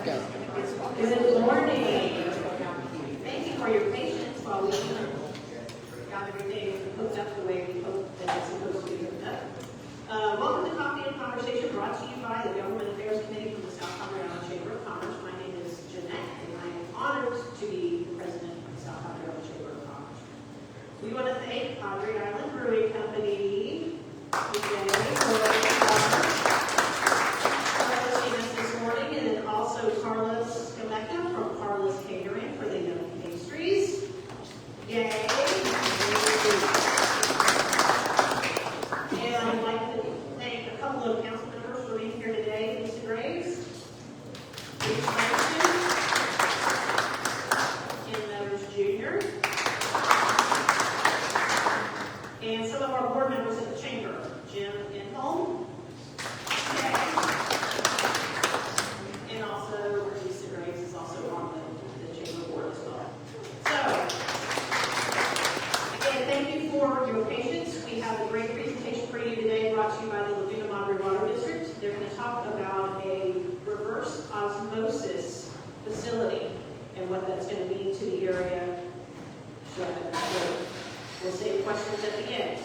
go. Good morning. Thank you for your patience while we got everything hooked up the way we hope that it's supposed to be hooked up. Welcome to Coffee and Conversation, brought to you by the Government Affairs Committee from the South Padre Island Chamber of Commerce. My name is Jeanette, and I am honored to be the president of the South Padre Island Chamber of Commerce. We want to thank Padre Island Brewing Company today for hosting us this morning, and also Karla Scimeca from Karla's Katering for the yummy pastries. Yay! And I'd like to thank a couple of council members for being here today. Lisa Graves, Bruce Franklin, Ken Meadows Jr., and some of our board members at the chamber, Jim Inholm, and also Lisa Graves is also on the chamber board as well. So, again, thank you for your patience. We have a great presentation for you today brought to you by the Laguna Madre Water District. They're going to talk about a reverse osmosis facility and what that's going to mean to the area. We'll save questions at the end.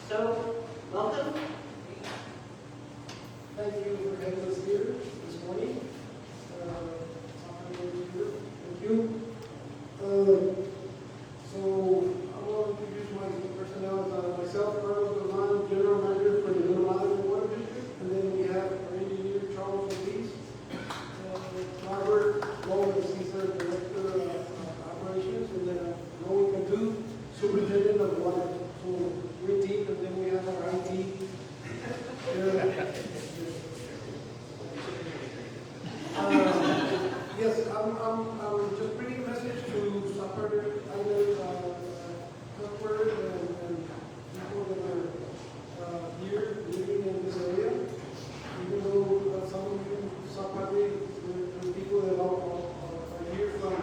So, welcome. Thank you for having us here this morning. Thank you. So I want to introduce my personnel. Myself, Carlos Galvan, General Manager for the Laguna Madre Water District, and then we have our engineer Charles Ortiz, Robert Gomez, he's our Director of Operations, and then Noe Cadu, Superintendent of Water. So we're deep, and then we have our IT. Yes, I'm just bringing a message to South Padre Island customers and people that are here living in this area. Even though some of you, South Padre, the people that are here from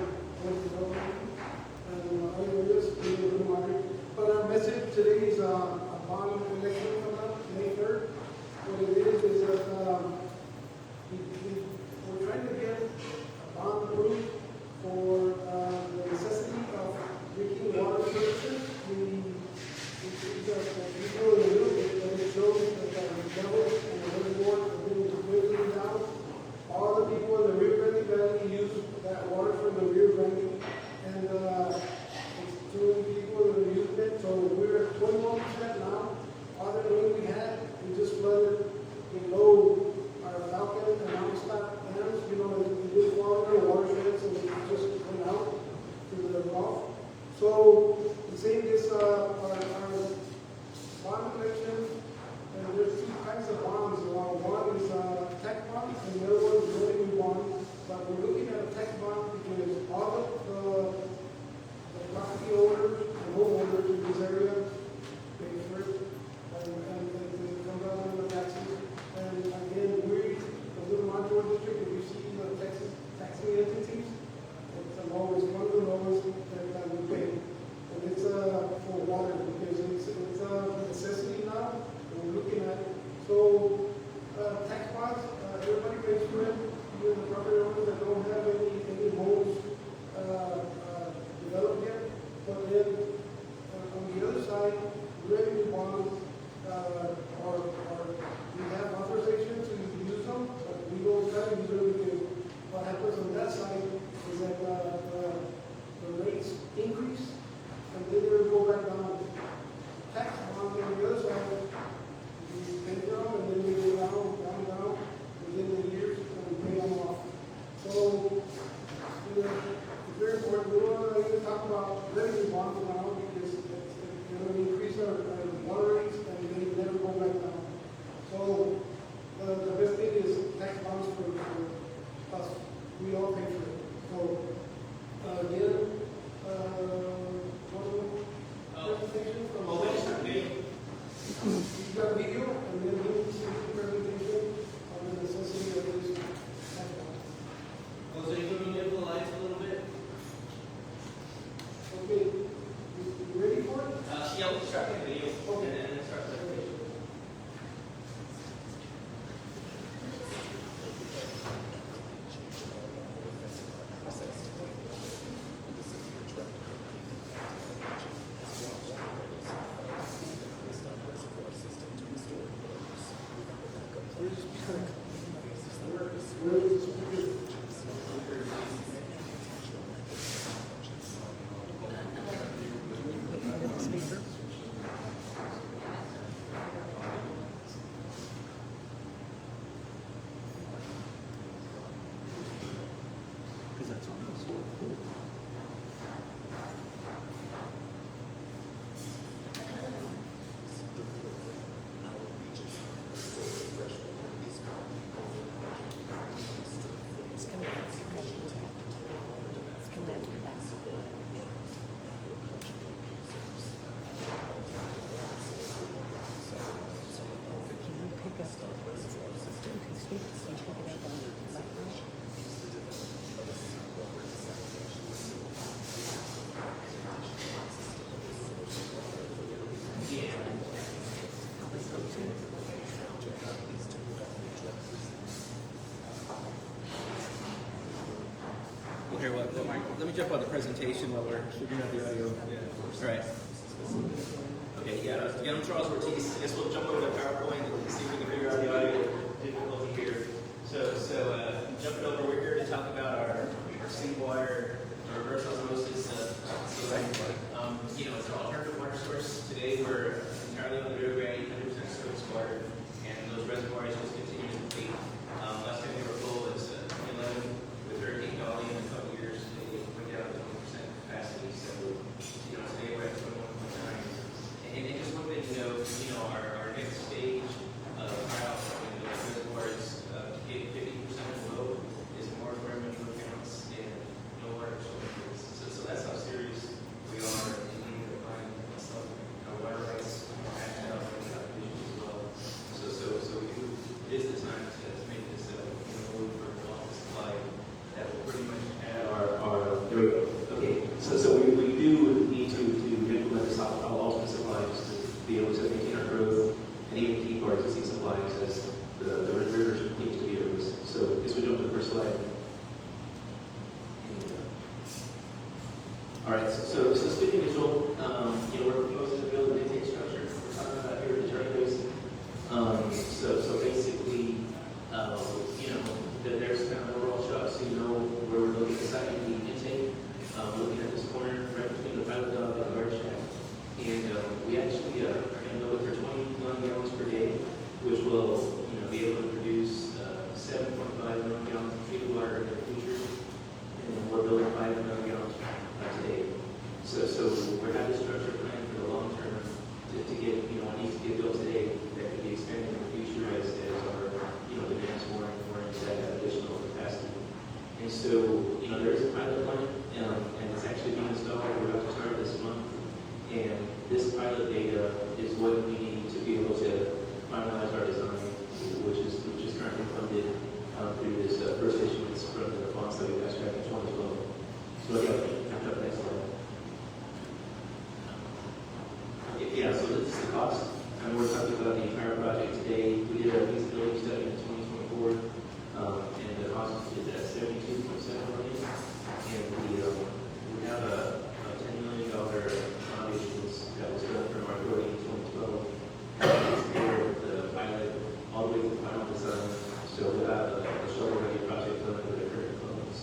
West Development and other areas, living in the market. But our message today is a bond election coming up May 3rd. What it is that we're trying to get a bond approved for the necessity of drinking water services. We people in the middle, and it shows that the levels and the reservoir have been dwindling down. All the people in the Rio Grande Valley use that water from the Rio Grande, and it's too many people that are using it. So we're at 21% now. Other than we had, we just flooded below our Falcon and Amistad dams, we just water watersheds, and it just went out to the Gulf. So the same is our bond collection, and there's two kinds of bonds. One is tech bonds, and the other one is revenue bonds. But we're looking at a tech bond because all of the property owners and homeowners in this area pay for it, and they come down on the taxes. And again, we, the Laguna Madre Water District, if you see the taxing entities, it's the lowest, one of the lowest that we pay. And it's for water because it's a necessity now, and we're looking at it. So tax bonds, everybody pays for it, even the property owners that don't have any homes developed yet. But then on the other side, revenue bonds we have authorization to use them, but we don't try to use them because what happens on that side is that the rates increase and then they go back down. Tax bonds on the other side, we pay for them and then we go down within the years and we pay them off. So it's very important. We don't even talk about revenue bonds now because it's going to increase our water rates and they never go back down. So the best thing is tax bonds for us. We all pay for it. So again, presentation from you've got video, and then you will see the presentation on the necessity of this tax bond. So you put me in the lights a little bit? Okay, you ready for it? Yeah, we'll start the video. Okay. And then start the video. Here, let me jump on the presentation while we're figuring out the audio. All right. Okay, yeah, again, I'm Charles Ortiz. I guess we'll jump over to PowerPoint and see if we can figure out the audio difficulty here. So jumping over, we're here to talk about our Seawater, our reverse osmosis Seawater. It's an alternative water source. Today we're entirely on the Rio Grande, 100% surface water, and those reservoirs just continue to deplete. Last time they were full was 2011 with Hurricane Dolly in a couple years. They went down to 20% capacity. So today we're at 21.9. And just one thing to know, our next stage of trial when the reservoirs get 50% below is more environmental accounts and no water shortages. So that's how serious we are in needing to find some water rights backed up and conditions as well. So it is the time to make this move for water supply that will pretty much add our there we go. Okay, so we do need to implement this alternate supply just to be able to maintain our growth and even keep our existing supplies as the rivers continue to be rivers. So I guess we jump to the first slide. All right, so speaking of Joel, we're proposing to build an intake structure. We're talking about here at the Turner Basin. So basically, there's kind of an overall shot so you know where we're looking at deciding the intake. Looking at this corner right between the pilot dog and the guard shack. And we actually are going to go with 20 million gallons per day, which will be able to produce 7.5 million gallons of treated water in the future. And we're building 5 million gallons today. So we're having a structure plan for the long term to get, what needs to get built today that could be expanded in the future as our, demands more into that additional capacity. And so, there is a pilot plant, and it's actually being installed. We're about to start this month. And this pilot data is what we need to be able to finalize our design, which is currently funded through this first issuance from the funds that we passed back in 2012. So next slide. Yeah, so this is the cost. And we're talking about the entire project today. We did a feasibility study in 2024, and the cost is at $72.7 million. And we have a $10 million bond issuance that was done from our authority in 2012. The pilot all the way to the final design. So we'll have a shovel-ready project done with the current funds.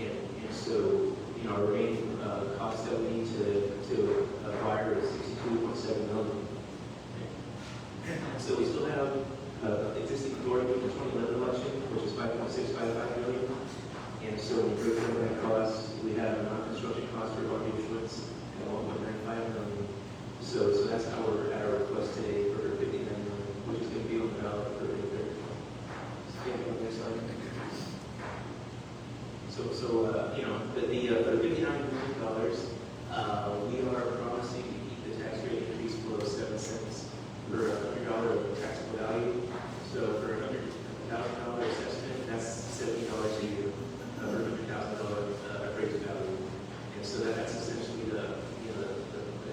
And so, our remaining cost that we need to acquire is $62.7 million. So we still have existing authority from the 2011 election, which is $5.655 million. And so when we break down that cost, we have a non-construction cost for bond issuance at $1.95 million. So that's how we're at our request today for $59 million, which is going to be on the ballot for the third. So for the $59 million, we are promising to keep the tax rate increase below 7 cents per $100 of taxable value. So for a $100,000 assessment, that's $70 a year for $100,000 appraised value. And so that's essentially the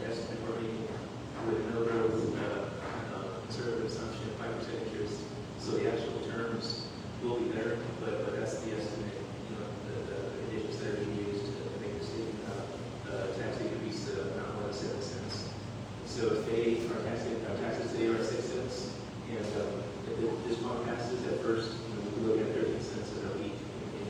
estimate we're making with no growth, conservative assumption of 5% interest. So the actual terms will be there, but that's the estimate. The conditions that are being used to make the statement tax increase not more than 7 cents. So today, our taxes today are at 6 cents, and if this bond passes at first, we look at 13 cents in a week in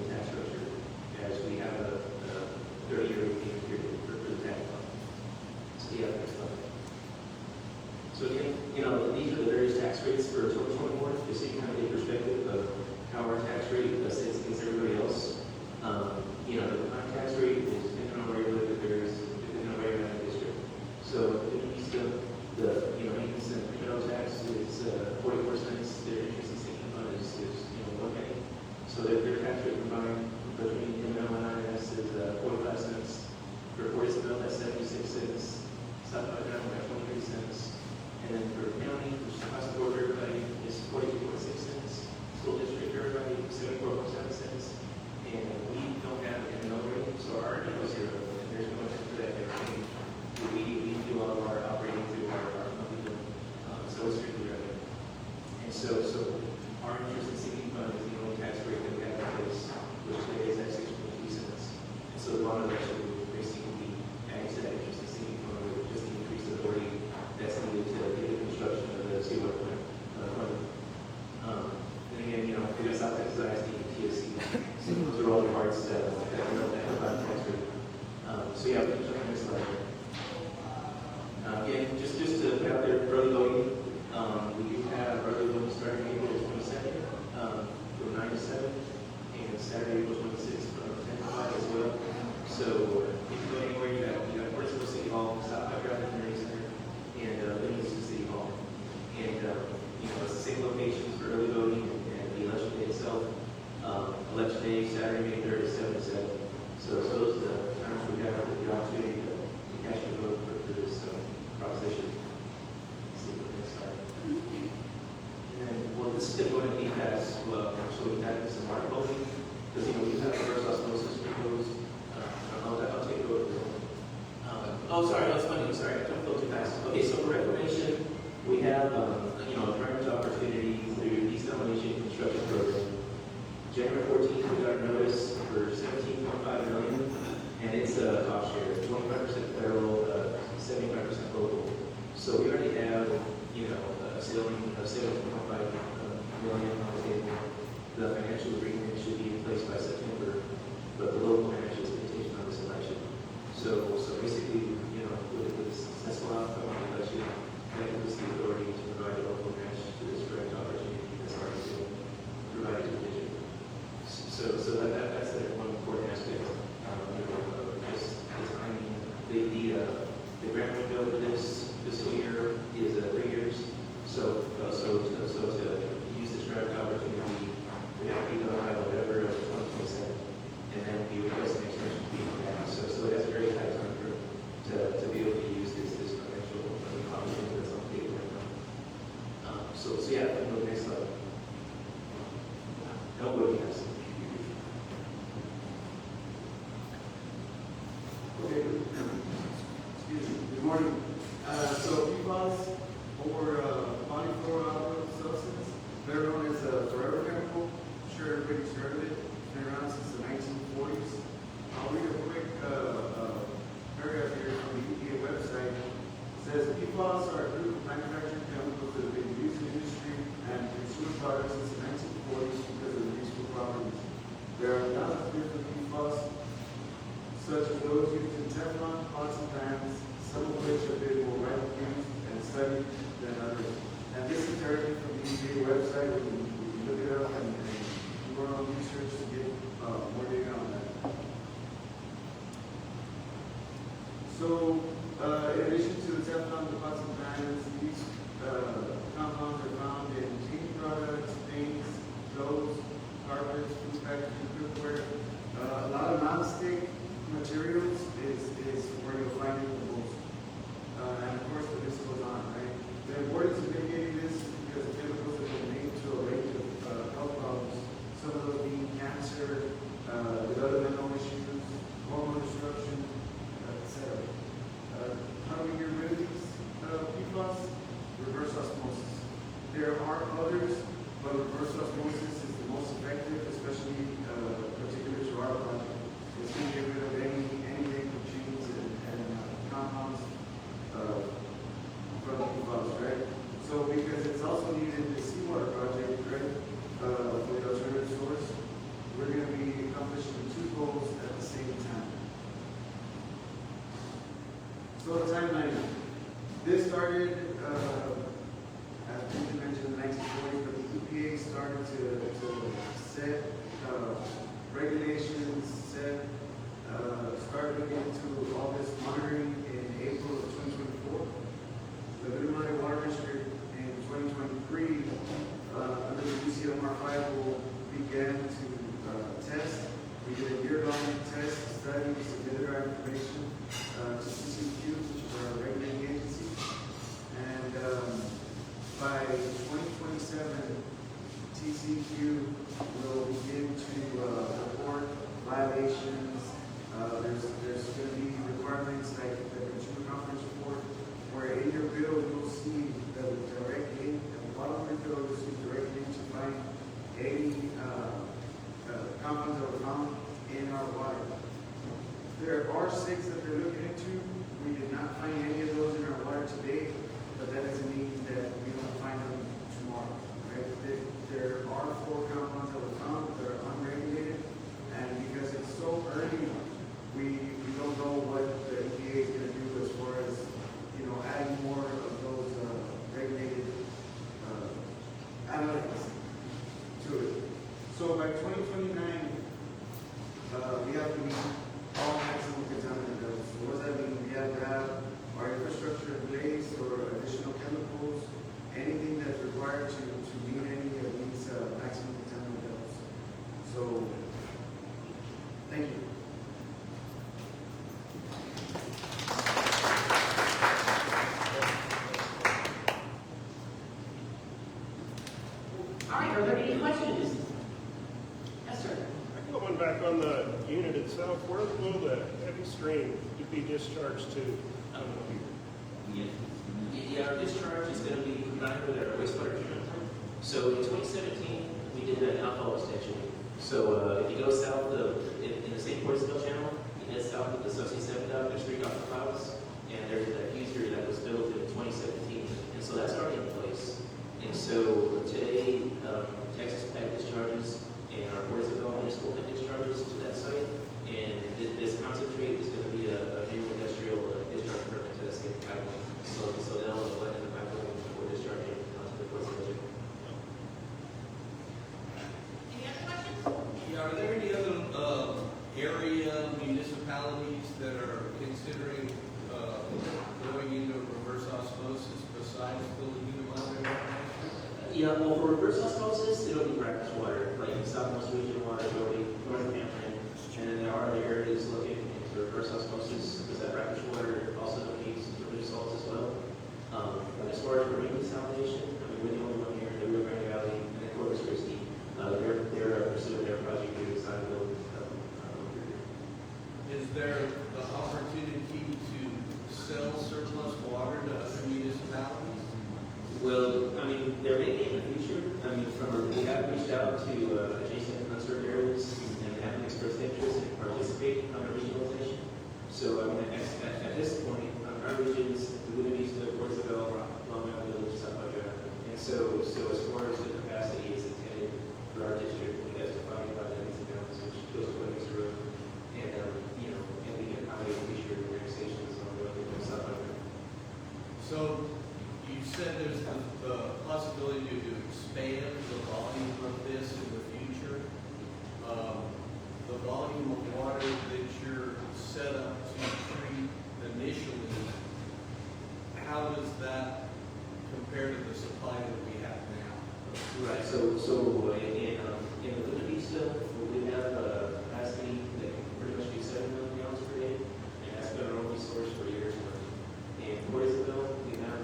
parts that provide texture. So yeah, we can jump to the next slide. Again, just to put out there, early voting. We do have early voting starting April 22nd from 9 to 7, and Saturday, April 26th from 10 to 5 as well. So if you go anywhere, you got Bristol City Hall, South Padre Island Community Center, and Livingston City Hall. And it's the same locations for early voting and the election day itself. Election day, Saturday, May 3rd, 7 to 7. So those are the times we have the opportunity to cast your vote for this proposition. Let's see what next slide. And well, this is going to go into PFAS. So we have some Mark voting because we have reverse osmosis proposed. I'll take it over. Sorry, that's funny. I'm sorry, I jumped a little too fast. Okay, so for reclamation, we have a grant opportunity through the East Demolition Construction Program. January 14th, we got a notice for $17.5 million, and it's a cost share, 25% federal, 75% local. So we already have, a ceiling of $7.5 million on the table. The financial agreement should be in place by September, but the local match is contingent on this election. So basically, with the successful outcome of the election, that gives us the authority to provide a local match to this grant opportunity that's already been provided to the district. So that's one important aspect. Just timing. The grant window for this fiscal year is 3 years. So to use this grant opportunity, we have to be done by November of 2027, and then we request an extension to be passed. So it has a very tight time frame to be able to use this financial opportunity that's on the table right now. So yeah, go to the next slide. No voting yes. Okay. Excuse me. Good morning. So PFAS, or polyfluoroalkyl substance, better known as a forever chemical. I'm sure everybody's heard of it. It's been around since the 1940s. I'll read a quick paragraph here from the EPA website. It says PFAS are a group of manufacturing chemicals that have been used in industry and consumer products since the 1940s because of their useful properties. There are thousands of different PFAS, such as those used in Teflon, pots, and pans, some of which have been more widely used and studied than others. And this is directly from the EPA website. We can look it up and do our own research to get more data on that. So, in addition to the Teflon, the pots, and pans, these compounds are found in cleaning products, paints, clothes, carpets, food packaging, cookware. A lot of non-stick materials is where you'll find it the most. And of course, the list goes on, right? The importance of mitigating this is because the chemicals have been linked to a range of health problems, some of those being cancer, with other mental issues, hormone disruption, etc. How do we get rid of these PFAS? Reverse osmosis. There are others, but reverse osmosis is the most effective, especially particular to our project. It's going to get rid of any link of genes and compounds from PFAS, right? So because it's also needed in the Seawater project, right, for the alternative source, we're going to be accomplishing 2 goals at the same time. So the timeline. This started, as Peter mentioned, in the 1940s, but the EPA started to set regulations, start looking into all this monitoring in April of 2024. The Laguna Madre Water District in 2023, under the UCMR 5 rule, began to test. We did a year-long test study, we submitted our information to CCQ, which is our regulating agency. And by 2027, TCQ will begin to report violations. There's going to be requirements like the consumer conference report, where in your bill you'll see the direct link, at the bottom of your bill you'll see the direct link to find any compounds that were found in our water. There are 6 that they're looking into. We did not find any of those in our water today, but that doesn't mean that we don't find them tomorrow. Right? There are 4 compounds that were found that are unregulated, and because it's back on the unit itself, where will the heavy stream be discharged to? Yeah, our discharge is going to be combined with our wastewater treatment plant. So in 2017, we did an alcohol extension. So if you go south in the same Portsville channel, you head south of the Subsea 7 dock, there's 3 dock clouds, and there's that user that was built in 2017. And so that's already in place. And so today, Texas PAC discharges and our Portsville municipal PAC discharges to that site. And this concentrate is going to be a new industrial discharge permit to the state pipeline. So they'll blend in the pipeline before discharging onto the Portsville. Any other questions? Yeah, are there any other area municipalities that are considering going into reverse osmosis besides the Laguna Madre Water District? Yeah, well, for reverse osmosis, it'll be brackish water, like in southwest region water, it'll be northern Hampton. And then there are other areas looking into reverse osmosis, because that brackish water also needs to produce salts as well. As far as marine desalination, I mean, we're the only one here in the Rio Grande Valley and in Corpus Christi. They're pursuing their project to design and build. Is there the opportunity to sell surplus water to other municipalities? Well, I mean, there may be in the future. I mean, we have reached out to adjacent unserved areas and have expressed interest in participating on a regionalization. So, I mean, at this point, our regions, Laguna Vista, Portsville, Long Island Village, South Padre Island. And so as far as the capacity is intended for our district, we have to find about that these accounts, which goes to what makes the road. And, and we can accommodate future organizations on the road in South Padre Island. So you said there's the possibility to expand the volume of this in the future. The volume of water that you're set up to treat initially, how does that compare to the supply that we have now? Right. So in Laguna Vista, we have a capacity that can pretty much be 7 million gallons per day, and that's been our only source for years. In Portsville, we have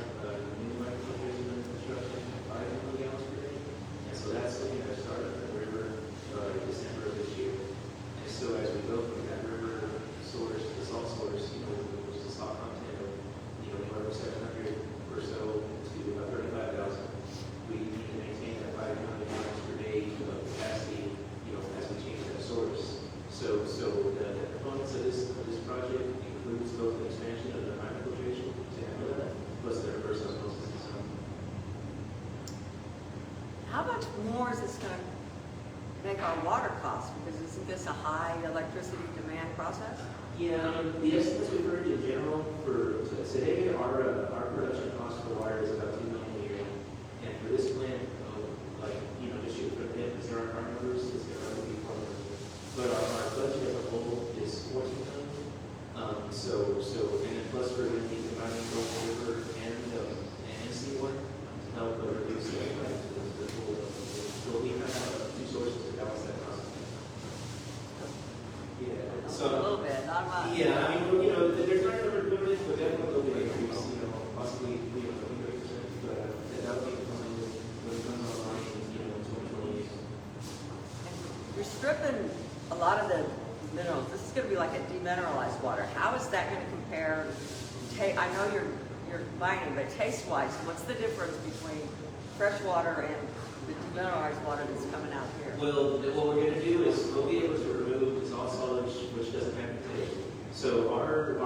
new microfiltration and construction at 5 million gallons per day, and so that's looking at a start of the river in December of this year. And so as we go from that river source to the salt source, which is the salt content of anywhere from 700 or so to about 35,000, we need to maintain that 5 million gallons per day of capacity, as we change that source. So the components of this project includes both the expansion of the microfiltration to handle that, plus the reverse osmosis system. How much more is this going to make our water cost? Because isn't this a high electricity demand process? Yeah, the estimates we've heard in general for today, our production cost for water is about $2 million a year, and for this plant, just shoot for the hip, because there are our numbers, it's going to be $4 million. But our budget as a whole is $14 million. And then plus we're going to be combining both river and seawater to help reduce the impact to the pool. So we have 2 sources to balance that cost. Yeah. A little bit, not much. Yeah, I mean, there's not a number of limits, but definitely will be an increase, possibly, 30%, but that would be fine when it comes online, in 2028. You're stripping a lot of the minerals. This is going to be like a demineralized water. How is that going to compare? I know you're mining, but taste-wise, what's the difference between fresh water and the demineralized water that's coming out here? Well, what we're going to do is we'll be able to remove the salt solids, which doesn't have today. So our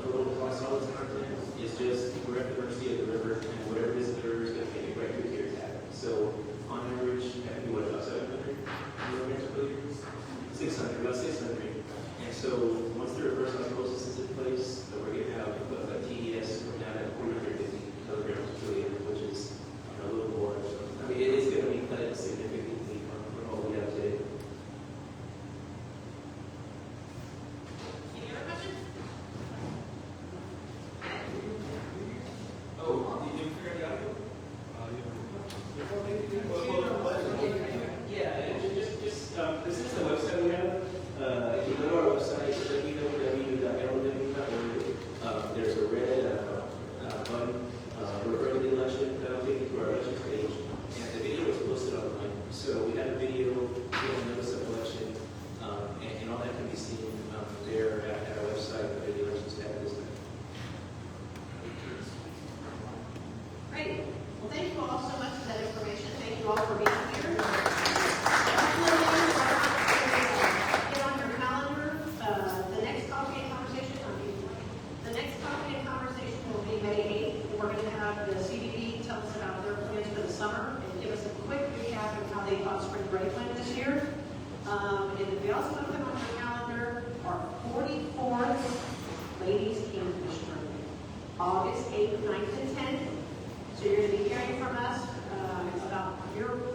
total raw solids content is just we're at the mercy of the river, and whatever is in the river is going to make it right through here tap. So on average, that could be about 700 milligrams per liter? 600, about 600. And so once the reverse osmosis is in place, we're going to have a TDS from down at 450 milligrams per liter, which is a little more. I mean, it is going to be cut significantly from what we have today. Any other questions? Oh, did you figure it out? This is the website we have. If you go to our website, www.lw.org, there's a red August 8th, 9th, and 10th. So you're going to be hearing from us about your